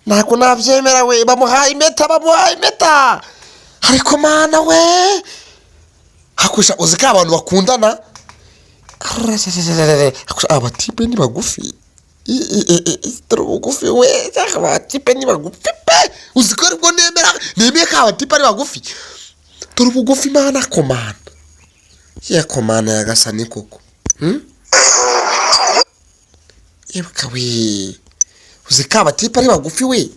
ntabwo nabyemera we, bamuhaye impeta ariko mana we hakusha uzi ko abantu bakundana abatipe ni bagufi turi bugufi we abatipe ni bagufi pe uzi ko aribwo nemeye ko abatipe ari bagufi turi bugufi mana komana ya komana yagasani koko yebuka we uzi ko abatipe ari bagufi we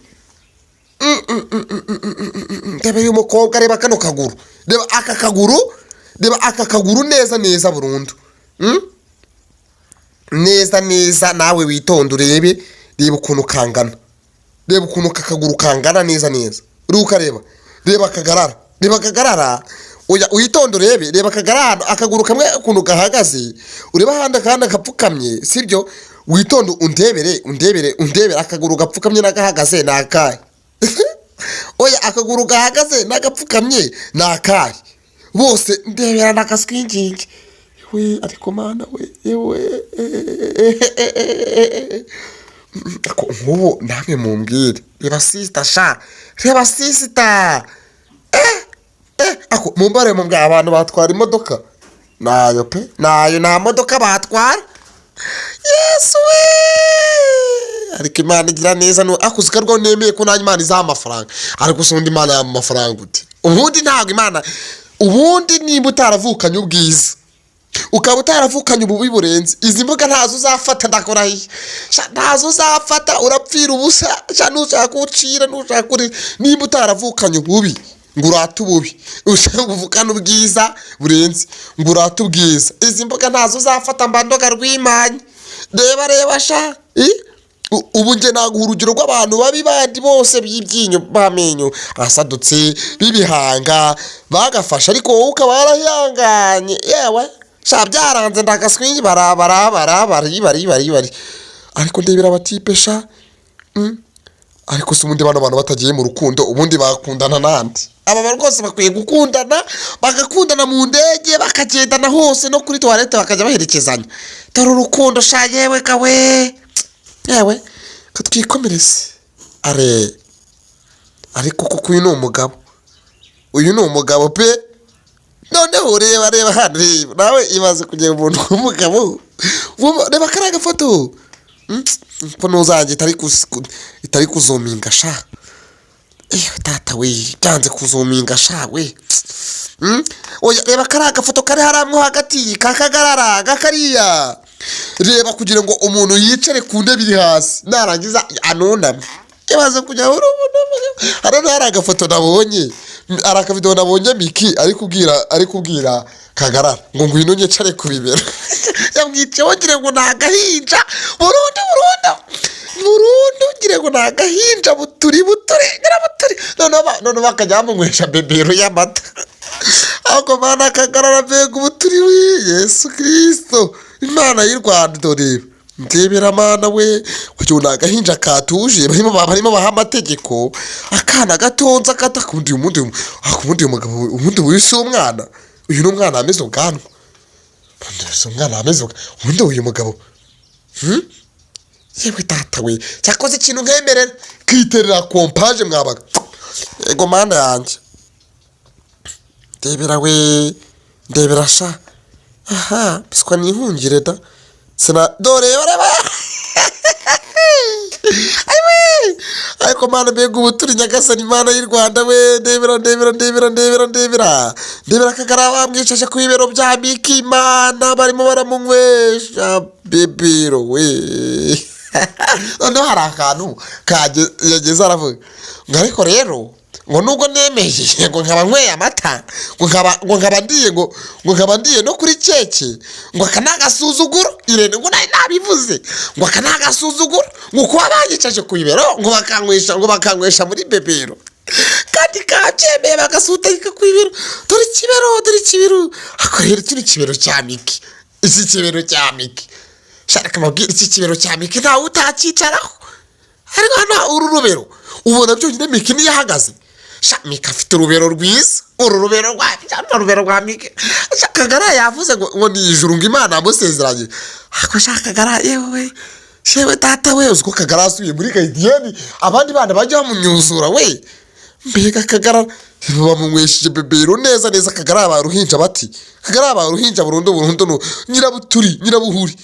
ndebe uyu mukobwa reba kano kaguru reba aka kaguru neza burundu neza nawe witonde urebe reba ukuntu kangana reba ukuntu kakaguru kangana neza uri ukareba reba akagarara oya witonde urebe reba akagarara akaguru kamwe ukuntu gahagaze ureba handa kandi akapfukamye sibyo witonde undebere akaguru gapfukamye n'agahagaze nakaye oya akaguru gahagaze n'agapfukamye nakaye bose ndebera nakaswingingi we ariko mana we yewe nk'ubu namwe mumbwire reba sisita ako mumbare abantu batwara imodoka nayo pe nayo nta modoka batwara yesu we ariko imana igira neza akuzi karwo nemeye ko nanjye imana izaha amafaranga ariko usundi imana yama amafaranga ute ubundi ntabwo imana ubundi nimba utaravukanye ubwiza ukaba utaravukanye ububi burenze izi mbuga ntazo uzafata ndakorahiye ntazo uzafata urapfira ubusa nushaka ucira nushaka uri nimba utaravukanye ububi ngo urate ububi ushaka kuvukana ubwiza burenze ngo urate ubwiza izi mbuga ntazo uzafata mbandoga rw'imanye reba sha ubu nge naguha urugero rw'abantu babi bandi bose b'ibyinyo bamenyo asadutse bibihanga bagafasha ariko wowe ukaba warahanganye yewe sha byaranze ndagaswingi bari ariko ndebera abatipe sha ariko se ubundi bantu batagiye mu rukundo ubundi bakundana nandi aba rwose bakwiye gukundana bagakundana mu ndege bakagendana hose no kuri toilette bakajya baherekezanya dore urukundo sha yewe kawe yewe katwikomereze ariko kuko uyu ni umugabo pe noneho reba hano nawe ibaze kugira umuntu w'umugabo reba kariya gafoto ko ntuzajya itari kuzuminga sha tata we byanze kuzuminga sha we reba kariya gafoto kari haramwo hagati kakagarara gakariya reba kugira ngo umuntu yicare ku ntebe iri hasi narangiza anuname ibaze kujya hari agafoto nabonye arakavido nabonye Miki ari kubwira kagarara ngo ngwino nyecare ku bibero yamwice wongire ngo nagahinja burundu ngire ngo nagahinja buturi none bakajya bamunywesha bebero y'amata ako mana kagarara mbega ubuturi Yesu Kristo imana y'u Rwanda dore ndebera mana we kugira ngo nagahinja katuje barimo baha amategeko akana gatonza katakundi umuntu umugabo umuntu wise umwana uyu n'umwana ameze ubwanwa umwana ameze ubundi uyu mugabo yewe tata we cyakoze ikintu nkemerera kwiterera kompaje mwabaga ego mana yanjye ndebera sha aha biswa nihungire da sina dore bareba ariko mana mbega ubuturi nyagasani imana y'u Rwanda we ndebera akagara bamwicaje ku bibero bya Miki imana barimo baramunywesha bebero we noneho hari akantu yageze aravuga ngo ariko rero ngo nubwo nemeye ngo nkaba nyweye amata ngo nkaba ndiye no kuri keke ngo akanagasuzuguro irene ngo nabivuze ngo akanagasuzuguro ngo kuba banyicaje ku bibero ngo bakanywesha muri bebero kandi kabyemeye bagasutarika ku bibero dore ikibero ako rero turi ikibero cya Miki iki kibero cya Miki shaka mabwira iki kibero cya Miki ntawe utakicaraho ariko hano uru rubero ubona byonyine Miki niyo ahagaze Miki afite urubero rwiza urubero rwa Miki Kagara yavuze ngo ni ijuru ngo imana amusezeranye ako Kagara yewe shewe data we uziko Kagara asubiye muri garidiyeni abandi bana bajya bamunyuzura we mbega Kagara bamunywesheje bebero neza neza Kagara abaruhinja bati Kagara abaruhinja burundu nyirabuhuri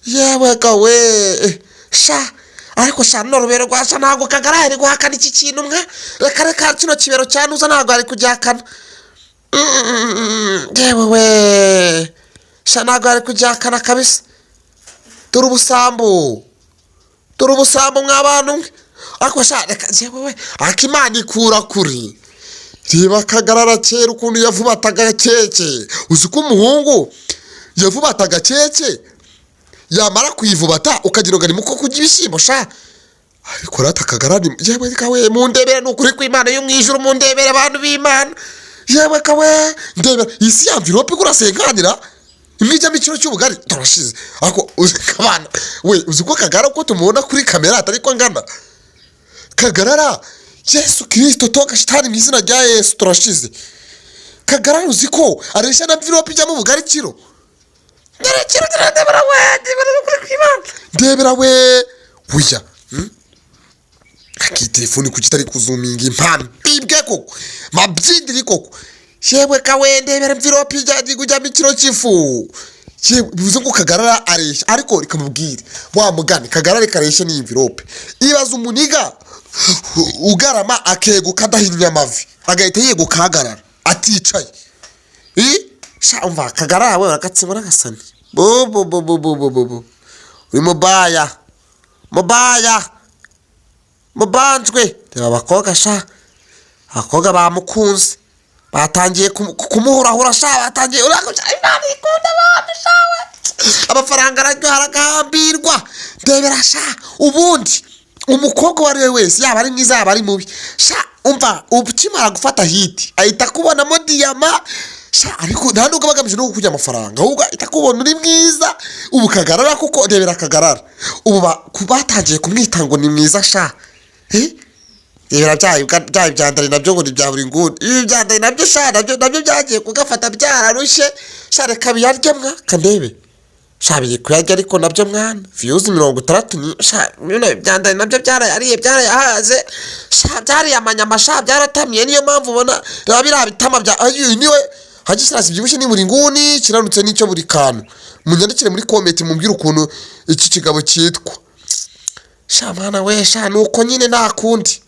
yewe gawe sha ariko sha norubero rwasha ntago Kagara ari guhakana iki kintu mwa reka kino kibero cyanuza ntago ari kujyakana yewe we sha ntago ari kujyakana kabisa turi ubusambo mw'abantu mwe ariko sha reka yewe we akimana ikura kuri reba Kagara kera ukuntu yavubataga keke uziko umuhungu yavubataga keke yamara kuyivubata ukagira ngo ni muko kujya ibishyimbo sha ariko rata Kagara ni yewe kawe mundebere n'ukuri kw'Imana yo mwijuru mundebere abantu b'Imana yewe kawe ndebera isi ya envelope kurasenganira imwijya miciro cy'ubugari turashize ariko uzikabana we uziko Kagara ko tumubona kuri kamera atari ko ngana Kagara Yesu Kristo toka shitani mu izina rya Yesu turashize Kagara uziko aresha na envelope ijya mu bugari kiro ndebera we buya aki telefone kugitari kuzuminga impano bibwe koko mabyindiri koko yewe kawe ndebera envelope ijya mu kiro cy'ifu bivuze ko Kagara aresha ariko rikamubwira wa mugani Kagara rekaresha ni envelope ibaza umuniga ugarama akeguka adahinya amavi agahita yeguka ahagarara aticaye sha umva Kagara we uragatsibura gasani uri mubanjwe reba abakobwa sha abakobwa bamukunze batangiye kumuhurahura sha batangiye Imana ikunda abantu shawe amafaranga aragambirwa ndebera sha ubundi umukobwa wari wese yaba ari mwiza yaba ari mubi sha umva ukimara gufata hiti ahita kubonamo diyama sha ariko nta nubwo bagamije no kujya amafaranga ahubwo ahita kubona uri mwiza ubu Kagara kuko ndebera Kagara ubu batangiye kumwita ngo ni mwiza sha ndebera byandari nabyo ngo bya buri nguni ibi byandari nabyo sha nabyo byagiye kugafata byararushe sha reka biyarya kandebe shabiye kuyarya ariko nabyo mwana views 60 ni sha byandari nabyo byarayahaze sha byari amanyama sha byaratamye niyo mpamvu ubona birabitama bya niwe hagisirasi byibushe ni buri nguni kiranutse n'icyo buri kantu munyandikire muri comment mumbwira ukuntu iki kigabo cyitwa sha mwana we sha nuko nyine nta kundi